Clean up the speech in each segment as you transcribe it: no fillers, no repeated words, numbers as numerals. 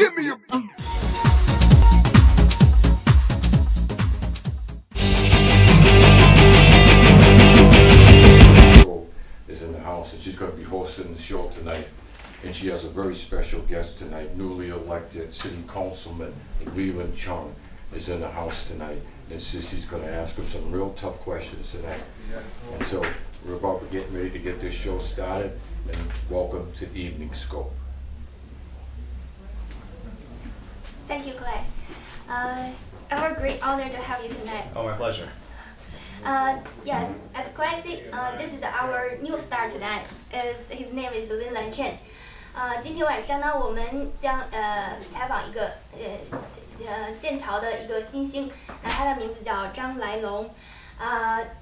Give me a... Is in the house, and she's going to be hosting the show tonight. And she has a very special guest tonight. Newly elected City Councilman Leland Cheung is in the house tonight. And Sissy's going to ask him some real tough questions tonight. And so we're about to get ready to get this show started. And welcome to Evening Scope. Thank you, Clay. Our great honor to have you tonight. Oh, my pleasure. Yeah, as Clay said, this is our new star tonight. His name is Leland Cheung. 今天晚上呢，我们将采访一个剑桥的一个新星，那他的名字叫张来龙。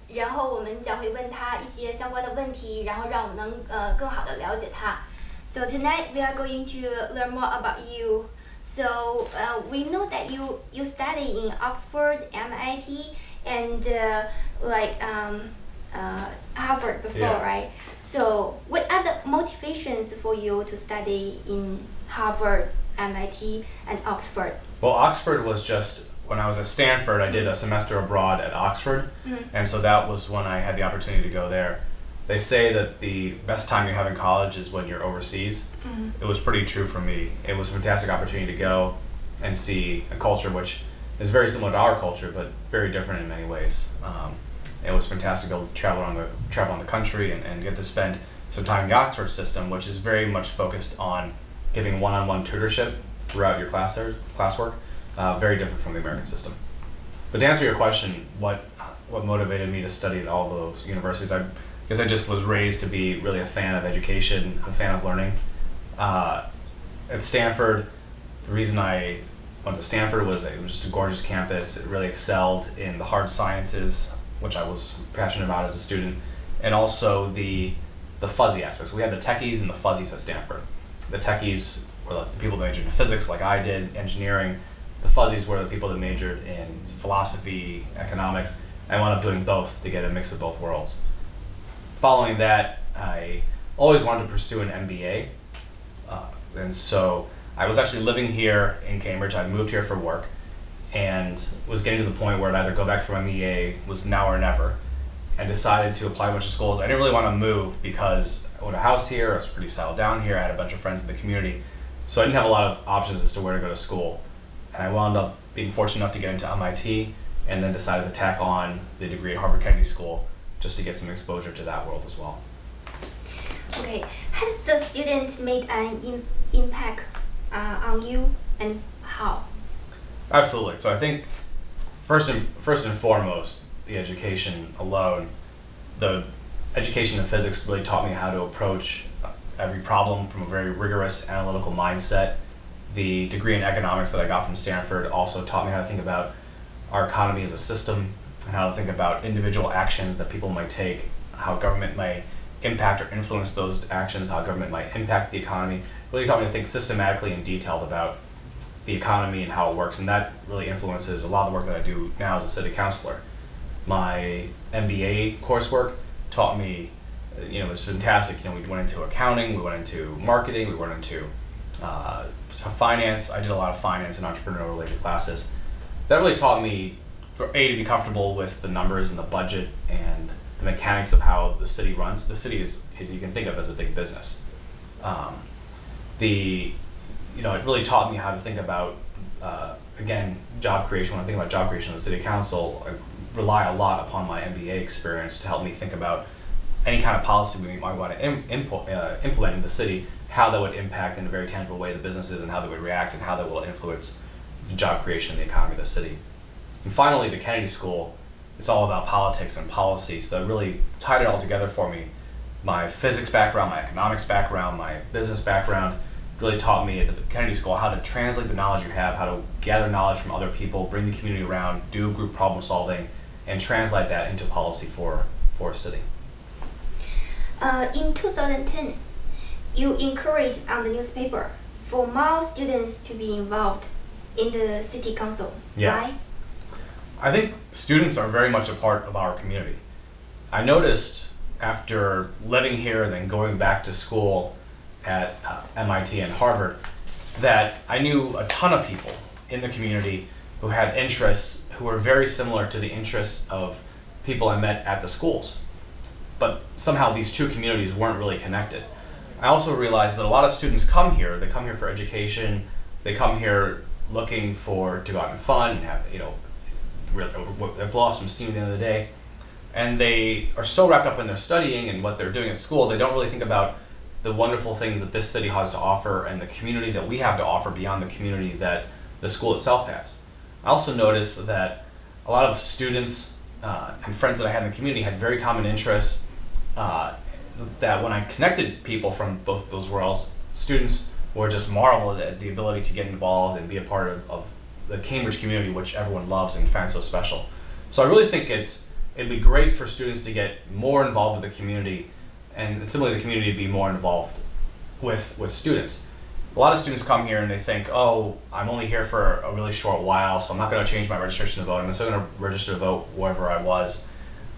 然后我们将会问他一些相关的问题，然后让我们能更好的了解他。So tonight we are going to learn more about you. So we know that you study in Oxford, MIT, and Harvard before, yeah. right? So what are the motivations for you to study in Harvard, MIT, and Oxford? Well, Oxford was just, when I was at Stanford, I did a semester abroad at Oxford, and so that was when I had the opportunity to go there. They say that the best time you have in college is when you're overseas. It was pretty true for me. It was a fantastic opportunity to go and see a culture which is very similar to our culture, but very different in many ways. It was fantastic to go travel on the country and get to spend some time in the Oxford system, which is very much focused on giving one-on-one tutorship throughout your classwork, very different from the American system. But to answer your question, what motivated me to study at all those universities, I guess I just was raised to be really a fan of education, a fan of learning. At Stanford, the reason I went to Stanford was it was just a gorgeous campus. It really excelled in the hard sciences, which I was passionate about as a student, and also the fuzzy aspects. We had the techies and the fuzzies at Stanford. The techies were the people that majored in physics like I did, engineering. The fuzzies were the people that majored in philosophy, economics. I wound up doing both to get a mix of both worlds. Following that, I always wanted to pursue an MBA, and so I was actually living here in Cambridge. I moved here for work and was getting to the point where I'd either go back for my MBA, was now or never, and decided to apply a bunch of schools. I didn't really want to move because I owned a house here, I was pretty settled down here, I had a bunch of friends in the community, so I didn't have a lot of options as to where to go to school. And I wound up being fortunate enough to get into MIT, and then decided to tack on the degree at Harvard Kennedy School just to get some exposure to that world as well. Okay, has the student made an impact on you, and how? Absolutely. So I think first and foremost, the education alone, the education in physics really taught me how to approach every problem from a very rigorous analytical mindset. The degree in economics that I got from Stanford also taught me how to think about our economy as a system and how to think about individual actions that people might take, how government might impact or influence those actions, how government might impact the economy. It really taught me to think systematically and detailed about the economy and how it works, and that really influences a lot of the work that I do now as a city councillor. My MBA coursework taught me, it was fantastic. We went into accounting, we went into marketing, we went into finance. I did a lot of finance and entrepreneurial related classes. That really taught me, to be comfortable with the numbers and the budget and the mechanics of how the city runs. The city is you can think of as a big business. It really taught me how to think about, again, job creation. When I think about job creation in the city council, I rely a lot upon my MBA experience to help me think about any kind of policy we might want to implement in the city, how that would impact in a very tangible way the businesses and how they would react and how that will influence the job creation and the economy of the city. And finally, the Kennedy School, it's all about politics and policy, so it really tied it all together for me. My physics background, my economics background, my business background really taught me at the Kennedy School how to translate the knowledge you have, how to gather knowledge from other people, bring the community around, do group problem solving, and translate that into policy for a city. In 2010, you encouraged on the newspaper for more students to be involved in the city council. Yeah. Why? I think students are very much a part of our community. I noticed after living here and then going back to school at MIT and Harvard, that I knew a ton of people in the community who had interests who were very similar to the interests of people I met at the schools. But somehow these two communities weren't really connected. I also realized that a lot of students come here, they come here for education, they come here looking to go out and fun and have, they blow off some steam at the end of the day. And they are so wrapped up in their studying and what they're doing at school, they don't really think about the wonderful things that this city has to offer and the community that we have to offer beyond the community that the school itself has. I also noticed that a lot of students and friends that I had in the community had very common interests, that when I connected people from both those worlds, students were just marveled at the ability to get involved and be a part of the Cambridge community, which everyone loves and finds so special. So I really think it'd be great for students to get more involved with the community, and similarly the community to be more involved with students. A lot of students come here and they think, oh, I'm only here for a really short while, so I'm not going to change my registration to vote. I'm still going to register to vote wherever I was.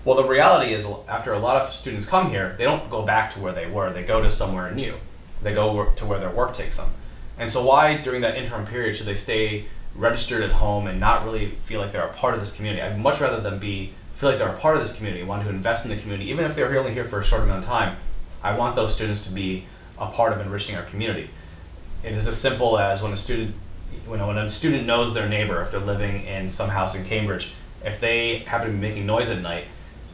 Well, the reality is, after a lot of students come here, they don't go back to where they were. They go to somewhere new. They go to where their work takes them. And so why, during that interim period, should they stay registered at home and not really feel like they're a part of this community? I'd much rather them feel like they're a part of this community, want to invest in the community, even if they're only here for a short amount of time. I want those students to be a part of enriching our community. It is as simple as when a student knows their neighbor, if they're living in some house in Cambridge, if they happen to be making noise at night,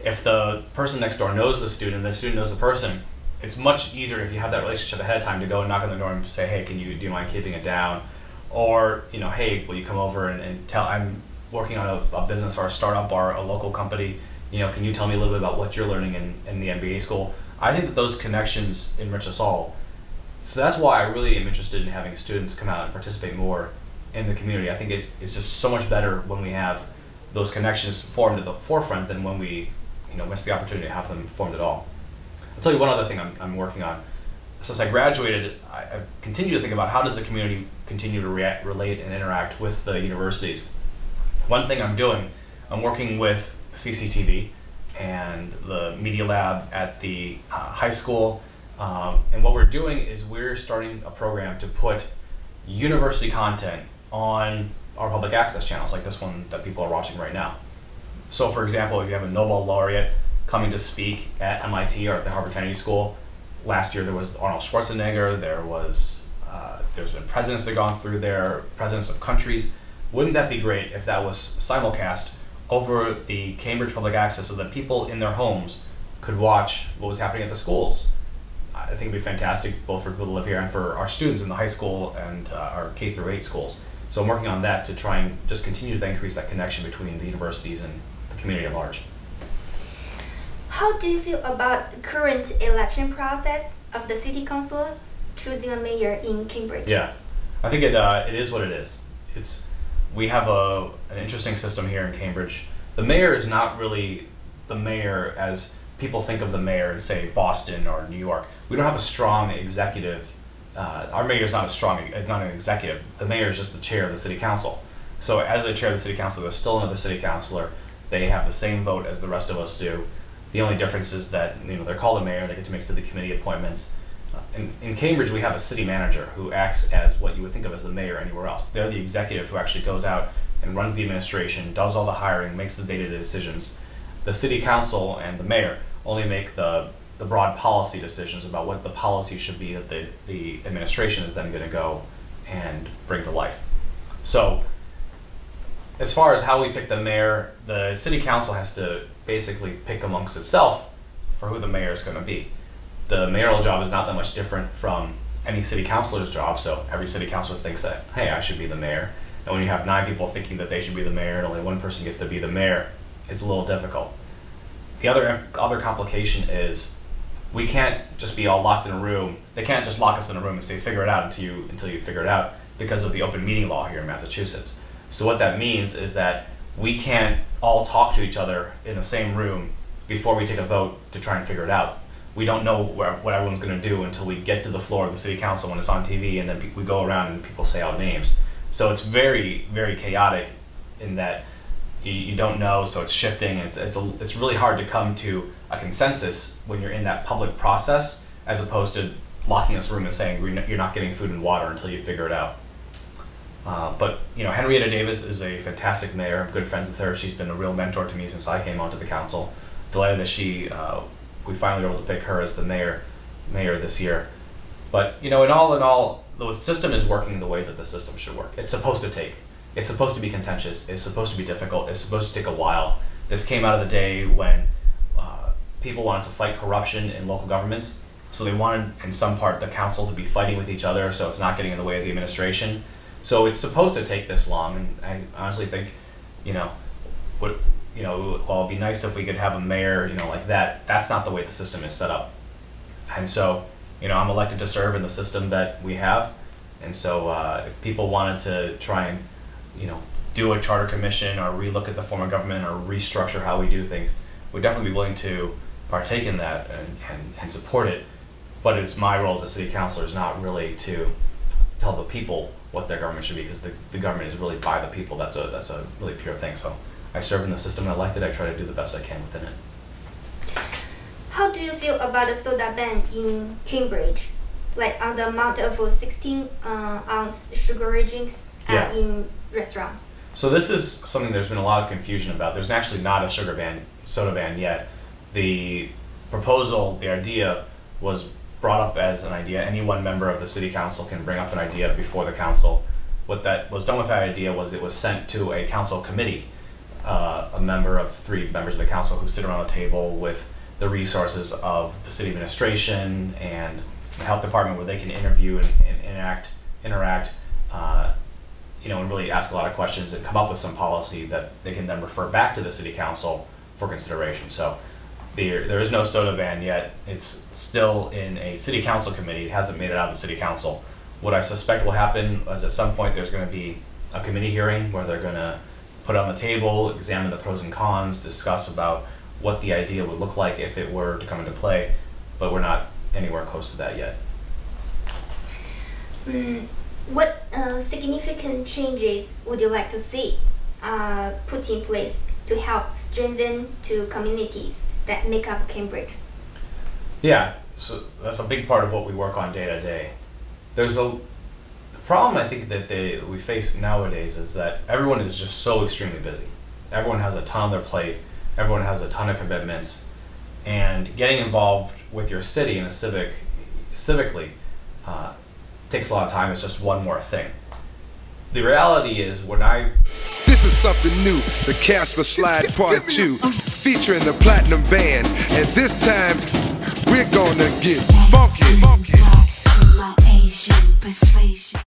if the person next door knows the student knows the person, it's much easier if you have that relationship ahead of time to go and knock on the door and say, hey, do you mind keeping it down? Or, hey, will you come over and tell, I'm working on a business or a startup or a local company, can you tell me a little bit about what you're learning in the MBA school? I think that those connections enrich us all. So that's why I really am interested in having students come out and participate more in the community. I think it's just so much better when we have those connections formed at the forefront than when we miss the opportunity to have them formed at all. I'll tell you one other thing I'm working on. Since I graduated, I continue to think about how does the community continue to relate and interact with the universities. One thing I'm doing, I'm working with CCTV and the media lab at the high school. And what we're doing is we're starting a program to put university content on our public access channels, like this one that people are watching right now. So for example, if you have a Nobel laureate coming to speak at MIT or at the Harvard Kennedy School, last year there was Arnold Schwarzenegger, there's been presidents that have gone through there, presidents of countries. Wouldn't that be great if that was simulcast over the Cambridge Public Access so that people in their homes could watch what was happening at the schools? I think it'd be fantastic both for people to live here and for our students in the high school and our K through 8 schools. So I'm working on that to try and just continue to increase that connection between the universities and the community at large. How do you feel about the current election process of the City Councillor choosing a mayor in Cambridge? Yeah, I think it is what it is. We have an interesting system here in Cambridge. The mayor is not really the mayor as people think of the mayor in, say, Boston or New York. We don't have a strong executive. Our mayor is not an executive. The mayor is just the chair of the city council. So as the chair of the city council, there's still another city councilor. They have the same vote as the rest of us do. The only difference is that they're called a mayor. They get to make the committee appointments. In Cambridge, we have a city manager who acts as what you would think of as the mayor anywhere else. They're the executive who actually goes out and runs the administration, does all the hiring, makes the day-to-day decisions. The city council and the mayor only make the broad policy decisions about what the policy should be that the administration is then going to go and bring to life. So as far as how we pick the mayor, the city council has to basically pick amongst itself for who the mayor is going to be. The mayoral job is not that much different from any city councilor's job, so every city councilor thinks that, hey, I should be the mayor. And when you have 9 people thinking that they should be the mayor and only 1 person gets to be the mayor, it's a little difficult. The other complication is we can't just be all locked in a room. They can't just lock us in a room and say, figure it out until you figure it out, because of the open meeting law here in Massachusetts. So what that means is that we can't all talk to each other in the same room before we take a vote to try and figure it out. We don't know what everyone's going to do until we get to the floor of the city council when it's on TV, and then we go around and people say out names. So it's very, very chaotic in that you don't know, so it's shifting. It's really hard to come to a consensus when you're in that public process, as opposed to locking us in a room and saying you're not getting food and water until you figure it out. But Henrietta Davis is a fantastic mayor. I'm good friends with her. She's been a real mentor to me since I came onto the council. Delighted that we finally were able to pick her as the mayor this year. But in all, the system is working the way that the system should work. It's supposed to take. It's supposed to be contentious. It's supposed to be difficult. It's supposed to take a while. This came out of the day when people wanted to fight corruption in local governments. So they wanted, in some part, the council to be fighting with each other so it's not getting in the way of the administration. So it's supposed to take this long, and I honestly think, while it'd be nice if we could have a mayor, like that. That's not the way the system is set up. And so, I'm elected to serve in the system that we have. And so if people wanted to try and, do a charter commission or relook at the form of government or restructure how we do things, we'd definitely be willing to partake in that and support it. But it's my role as a city councilor is not really to tell the people what their government should be, because the government is really by the people. That's a really pure thing. So I serve in the system and elected. I try to do the best I can within it. How do you feel about the soda ban in Cambridge, like on the amount of 16-ounce sugary drinks in restaurant? So this is something there's been a lot of confusion about. There's actually not a soda ban yet. The proposal, the idea, was brought up as an idea. Any one member of the city council can bring up an idea before the council. What that was done with that idea was it was sent to a council committee, a member of 3 members of the council who sit around a table with the resources of the city administration and the health department, where they can interview and interact, and really ask a lot of questions and come up with some policy that they can then refer back to the city council for consideration. So there is no soda ban yet. It's still in a city council committee. It hasn't made it out of the city council. What I suspect will happen is at some point there's going to be a committee hearing where they're going to put it on the table, examine the pros and cons, discuss about what the idea would look like if it were to come into play, but we're not anywhere close to that yet. What significant changes would you like to see put in place to help strengthen two communities that make up Cambridge? Yeah, so that's a big part of what we work on day to day. The problem I think that we face nowadays is that everyone is just so extremely busy. Everyone has a ton on their plate. Everyone has a ton of commitments, and getting involved with your city in a civically takes a lot of time. It's just one more thing. The reality is, This is something new, the Casper Slide Part 2, featuring the Platinum Band, and this time we're gonna get funky.